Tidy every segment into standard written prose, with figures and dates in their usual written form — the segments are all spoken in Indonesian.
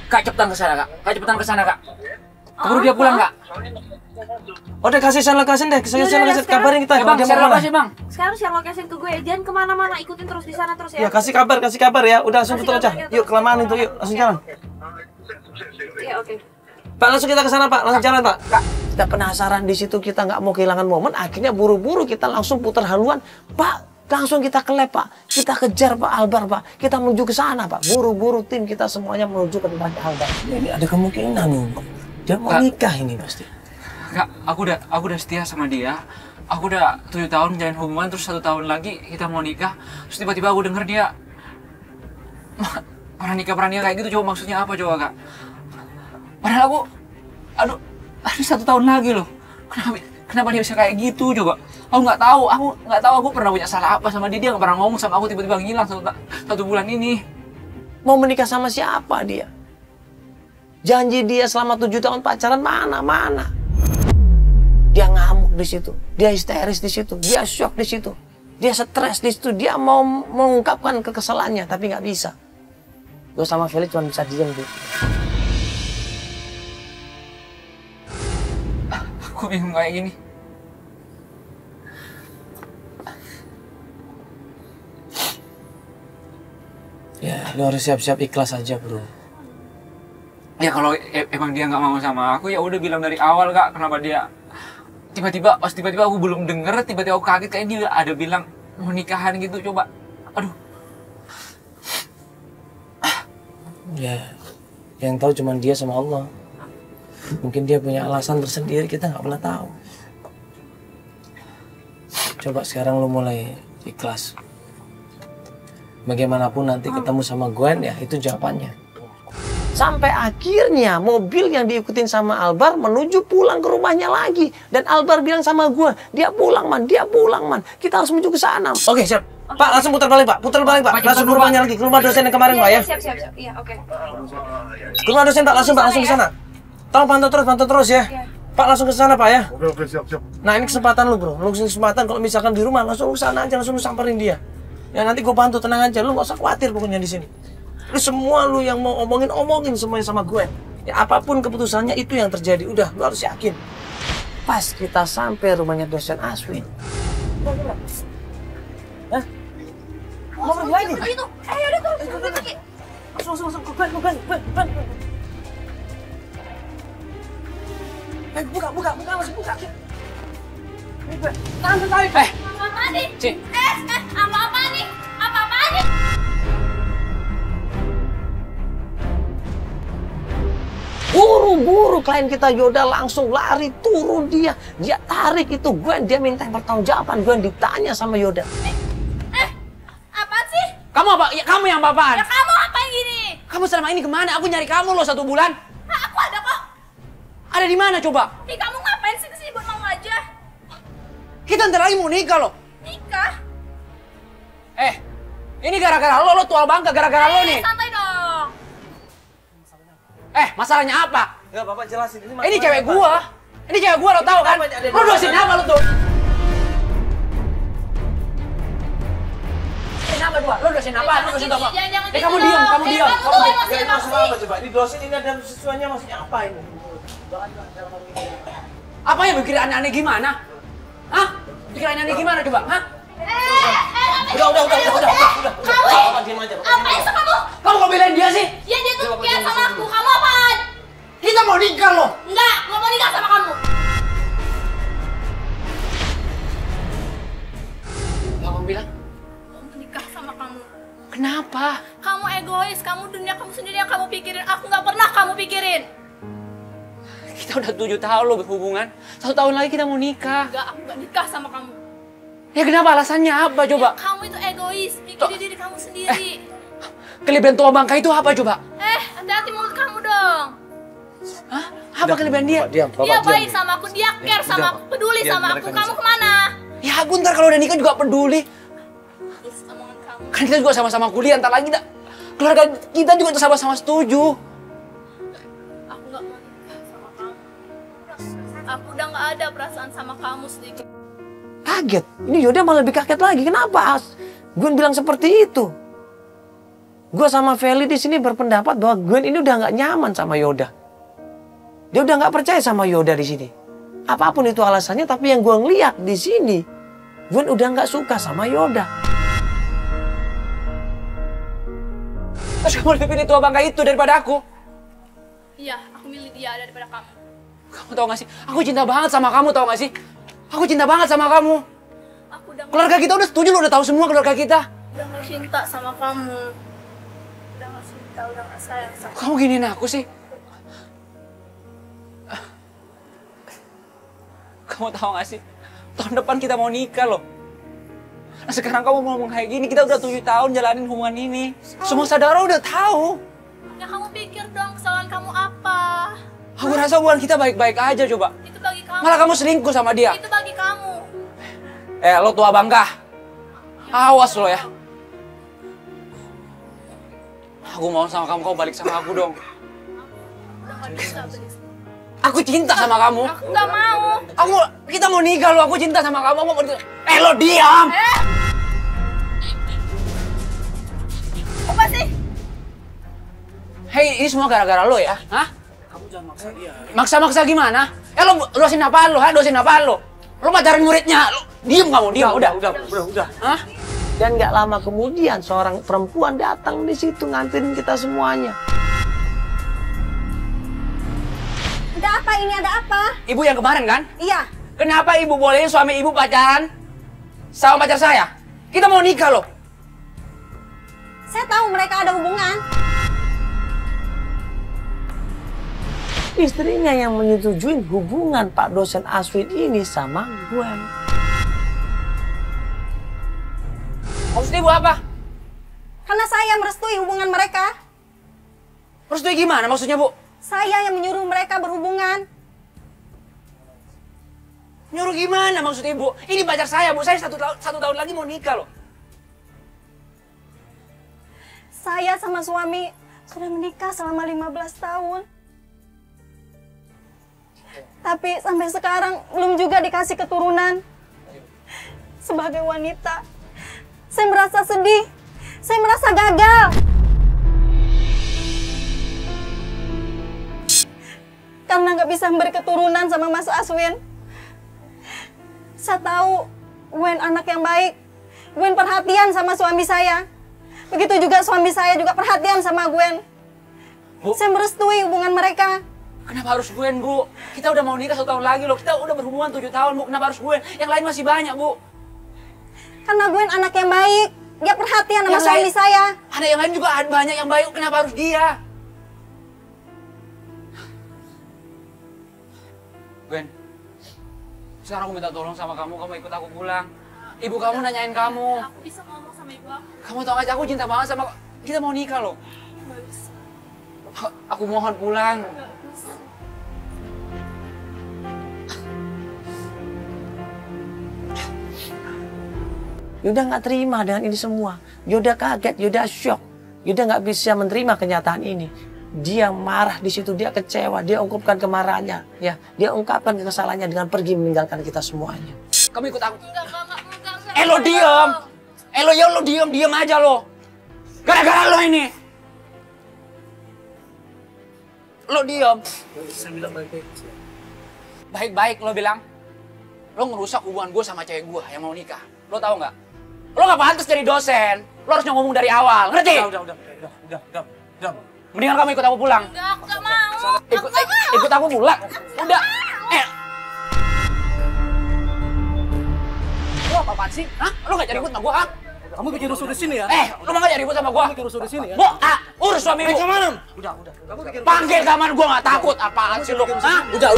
Kak, cepetan ke sana, Kak. Kak, cepetan ke sana, Kak. Keburu dia pulang, Kak. Udah kasih share location deh, kabarin kita. Bang, share lokasi, Bang. Sekarang share location ke gue, jangan kemana-mana, ikutin terus di sana terus ya. Ya kasih kabar ya. Udah langsung putar aja. Yuk kelamaan itu, yuk langsung jalan. Iya, oke. Pak, langsung kita ke sana, Pak. Langsung jalan, Pak. Kak, kita penasaran di situ, kita nggak mau kehilangan momen. Akhirnya buru-buru kita langsung putar haluan. Pak, langsung kita ke lab, Pak. Kita kejar Pak Albar, Pak. Kita menuju ke sana, Pak. Buru-buru tim kita semuanya menuju ke tempat Albar. Ini ada kemungkinan nih. Dia mau nikah ini pasti. Kak, aku udah setia sama dia. Aku udah 7 tahun menjalin hubungan, terus 1 tahun lagi kita mau nikah. Terus tiba-tiba aku denger dia pernah nikah kayak gitu. Coba maksudnya apa coba, Kak? Padahal aku, aduh 1 tahun lagi loh. Kenapa dia bisa kayak gitu coba? Aku nggak tahu aku pernah punya salah apa sama dia. Dia nggak pernah ngomong sama aku, tiba-tiba ngilang 1 bulan ini. Mau menikah sama siapa dia? Janji dia selama 7 tahun pacaran mana? Dia ngamuk di situ, dia histeris di situ, dia shock di situ, dia stres di situ, dia mau mengungkapkan kekesalannya tapi nggak bisa. Gue sama Felix cuma bisa diam tuh. Aku bingung kayak gini. Ya, lo harus siap-siap ikhlas aja, bro. Ya kalau emang dia nggak mau sama aku, ya udah bilang dari awal, Kak. Kenapa dia tiba-tiba aku belum denger, tiba-tiba aku kaget kayak dia ada bilang mau nikahan gitu. Coba, aduh. Ya, yang tahu cuma dia sama Allah. Mungkin dia punya alasan tersendiri, kita nggak pernah tahu. Coba sekarang lo mulai ikhlas. Bagaimanapun nanti ketemu sama Gwen, ya itu jawabannya. Sampai akhirnya mobil yang diikutin sama Albar menuju pulang ke rumahnya lagi. Dan Albar bilang sama gue, dia pulang man. Kita harus menuju ke sana. Oke, siap. Pak, langsung putar balik, Pak. Langsung ke rumahnya lagi, ke rumah dosen yang kemarin, Pak ya. Siap. Iya, oke. Ke rumah dosen, Pak. Langsung ke sana. Tolong pantau terus ya. Pak, langsung ke sana, Pak ya. Oke, siap. Nah, ini kesempatan lu, bro. Lu kesempatan kalau misalkan di rumah langsung ke sana aja, langsung lu samperin dia. Ya nanti gue bantu, tenang aja. Lu nggak usah khawatir pokoknya di sini. Lu semua lu yang mau omongin semuanya sama gue. Ya apapun keputusannya itu yang terjadi. Udah, lu harus yakin. Pas kita sampai rumahnya dosen Aswin. Hah? Mau pergi lagi? Itu. Udah tuh. Pergi. Langsung. Bukan. Buka. Langsung buka. Ini gue. Tahan. Apa nih? Ci. Apa nih? Buru-buru klien kita Yoda langsung lari turun dia tarik itu Gwen, dia minta pertanggungjawaban. Gwen ditanya sama Yoda. Apa sih? Kamu apa? Ya kamu yang apaan? Ya kamu apa yang gini? Kamu selama ini kemana? Aku nyari kamu loh 1 bulan. Aku ada kok. Ada di mana coba? Kamu ngapain sih kesini buat mau aja? Kita ntar lagi mau nikah loh. Nikah? Ini gara-gara lo tual bangga gara-gara lo nih. Santai dong. Masalahnya apa? Enggak, Bapak jelasin. Ini cewek gua. Ini cewek gua, lo tau kan? Lo dosin apa lo tuh? Kenapa dua? Lo dosin apa? Lo dosin apa? Kamu diam. Coba di dosen ini ada sesuatunya, maksudnya apa ini? Apa yang bikin aneh-aneh gimana? Hah? Bikin aneh-aneh gimana coba? Hah? Udah. Kamu Diam aja. ngapain sih kamu? Kamu kok belain dia sih? Ya dia tuh kian sama aku. Kamu apaan? Kita mau nikah loh. Enggak mau nikah sama kamu. Kamu bilang? Mau nikah sama kamu. Kenapa? Kamu egois, kamu dunia kamu sendiri yang kamu pikirin. Aku nggak pernah kamu pikirin. Kita udah 7 tahun loh berhubungan. 1 tahun lagi kita mau nikah. Enggak, aku nggak nikah sama kamu. Ya kenapa? Alasannya apa coba? Ya, kamu itu egois, pikirin diri kamu sendiri. Kelebihan tua bangka itu apa coba? Hati-hati mulut kamu dong. Hah? Apa kelebihan dia? Diam, Dia baik sama aku, dia care sama aku, peduli sama aku. Kamu kemana? Ya aku ntar kalau udah nikah juga peduli. Omongan kamu. Kan kita juga sama-sama kuliah, ntar lagi keluarga kita juga tuh sama-sama setuju. Aku nggak mau nikah sama kamu. Aku udah nggak ada perasaan sama kamu sedikit. Kaget. Ini Yoda malah lebih kaget lagi. Kenapa? Gwen bilang seperti itu. Gue sama Feli di sini berpendapat bahwa Gwen ini udah nggak nyaman sama Yoda. Dia udah nggak percaya sama Yoda di sini. Apapun itu alasannya, tapi yang gue ngeliat di sini, Gwen udah nggak suka sama Yoda. Terus kamu lebih pilih tua bangka itu daripada aku? Iya, aku milih dia daripada kamu. Kamu tau gak sih? Aku cinta banget sama kamu, tau gak sih? Aku cinta banget sama kamu. Aku udah Keluarga kita udah setuju, lo udah tahu semua keluarga kita. gak cinta sama kamu. Udah gak cinta, udah gak sayang sama Kamu giniin aku sih? Kamu tahu gak sih? Tahun depan kita mau nikah loh. Nah sekarang kamu ngomong kayak gini, kita udah 7 tahun jalanin hubungan ini. Semua saudara udah tahu. Ya kamu pikir dong kesalahan kamu apa? Aku rasa hubungan kita baik-baik aja coba. Itu bagi kamu. Malah kamu selingkuh sama dia. Itu bagi kamu. Lo tua bangka. Awas lo ya. Aku mau sama kamu balik sama aku dong. Udah gak bisa beli. Aku cinta sama kamu. Aku gak mau. Kita mau nikah lo. Aku cinta sama kamu. Aku mau lo diam. Apa sih? Hei, ini semua gara-gara lo ya? Hah? Kamu jangan maksa dia. Maksa-maksa gimana? Lo dosin apaan lo? Dosin apaan lo? Lo pacaran muridnya. Lo diem kamu, diem. Udah. Hah? Dan nggak lama kemudian seorang perempuan datang di situ nganterin kita semuanya. Ada apa ini? Ada apa? Ibu yang kemarin kan? Iya. Kenapa ibu bolehin suami ibu pacaran sama pacar saya? Kita mau nikah loh. Saya tahu mereka ada hubungan. Istrinya yang menyetujui hubungan Pak dosen Aswin ini sama Gwen. Maksudnya ibu apa? Karena saya merestui hubungan mereka. Merestui gimana maksudnya bu? Saya yang menyuruh mereka berhubungan. Nyuruh gimana maksud ibu? Ini pacar saya bu, saya satu tahun lagi mau nikah loh. Saya sama suami sudah menikah selama 15 tahun. Tapi sampai sekarang belum juga dikasih keturunan. Sebagai wanita, saya merasa sedih. Saya merasa gagal. Karena nggak bisa memberi keturunan sama Mas Aswin. Saya tahu Gwen anak yang baik. Gwen perhatian sama suami saya. Begitu juga suami saya juga perhatian sama Gwen. Bu. Saya merestui hubungan mereka. Kenapa harus Gwen bu? Kita udah mau nikah 1 tahun lagi loh. Kita udah berhubungan 7 tahun bu. Kenapa harus Gwen? Yang lain masih banyak bu. Karena Gwen anak yang baik. Dia perhatian sama Yang suami lain- saya. Ada yang lain juga banyak yang baik. Kenapa harus dia? Gwen, sekarang aku minta tolong sama kamu. Kamu ikut aku pulang. Ibu kamu nanyain kamu. Aku bisa ngomong sama ibu aku. Kamu tau gak, aku cinta banget sama... Kita mau nikah loh. Gak bisa. Aku mohon pulang. Gak bisa. Yoda nggak terima dengan ini semua. Yoda kaget, Yoda shock. Yoda nggak bisa menerima kenyataan ini. Dia marah di situ, dia kecewa, dia ungkapkan kemarahannya, ya. Dia ungkapkan kesalahannya dengan pergi meninggalkan kita semuanya. Kamu ikut aku. Enggak. Lo diem. Lo diem aja lo. Gara-gara lo ini. Lo diem. Saya bilang baik-baik. Baik-baik lo bilang. Lo ngerusak hubungan gue sama cewek gue yang mau nikah. Lo tahu nggak? Lo nggak pantas jadi dosen. Lo harusnya ngomong dari awal. Ngerti? Udah. Mendingan kamu ikut aku pulang. Enggak, aku gak mau. Ikut aku pulang. Udah. Lo apaan sih? Hah? Lo gak cari ribut sama gue, kan? Kamu bikin rusuh di sini ya? Lo mau gak cari ribut sama gue? Bikin rusuh di sini ya? Urus suamimu. Kemana? Udah. Kamu bikin Panggil kaman gue gak takut. Apaan sih lo? Hah? Udah.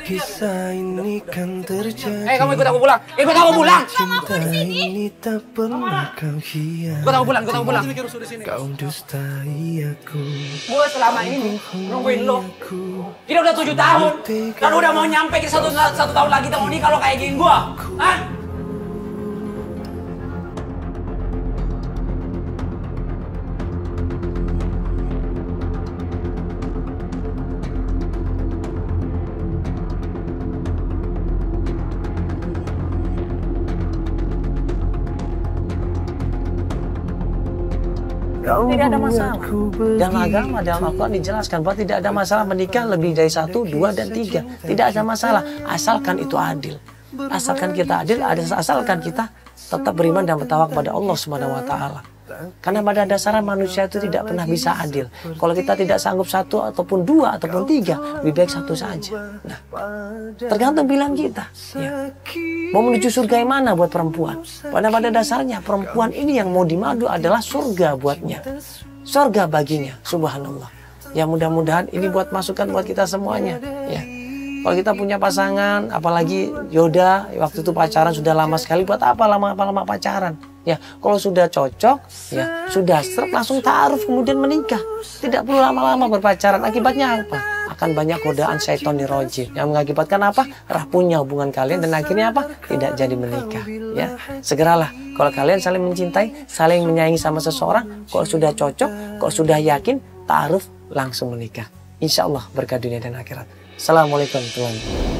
Kisah ini kan terjadi. Kamu ikut aku pulang. Ikut aku pulang. Cinta ini tak pernah kau hianati. Ikut aku pulang. Kau dustai aku. Gue selama ini nungguin lo. Kita udah 7 tahun. Dan udah mau nyampe kita satu tahun lagi kita mau nikah, lo kayak gini gue. Hah? Tidak ada masalah. Dalam agama, dalam Al-Quran dijelaskan bahwa tidak ada masalah menikah lebih dari 1, 2, dan 3. Tidak ada masalah, asalkan itu adil. Asalkan kita adil, asalkan kita tetap beriman dan bertawakal kepada Allah Subhanahu wa Ta'ala. Karena pada dasarnya manusia itu tidak pernah bisa adil. Kalau kita tidak sanggup 1 ataupun 2 ataupun 3, lebih baik 1 saja. Nah, tergantung pilihan kita. Ya. Mau menuju surga yang mana buat perempuan? Pada dasarnya perempuan ini yang mau dimadu adalah surga buatnya. Surga baginya, subhanallah. Ya mudah-mudahan ini buat masukan buat kita semuanya. Ya. Kalau kita punya pasangan, apalagi Yoda, waktu itu pacaran sudah lama sekali, buat apa lama-lama pacaran? Ya, kalau sudah cocok, ya sudah langsung ta'aruf kemudian menikah. Tidak perlu lama-lama berpacaran. Akibatnya apa? Akan banyak godaan syaitonir rajim yang mengakibatkan apa? Rapuhnya hubungan kalian dan akhirnya apa? Tidak jadi menikah. Ya, segeralah. Kalau kalian saling mencintai, saling menyayangi sama seseorang, kalau sudah cocok, kalau sudah yakin, ta'aruf langsung menikah. Insya Allah berkah dunia dan akhirat. Assalamualaikum warahmatullahi wabarakatuh.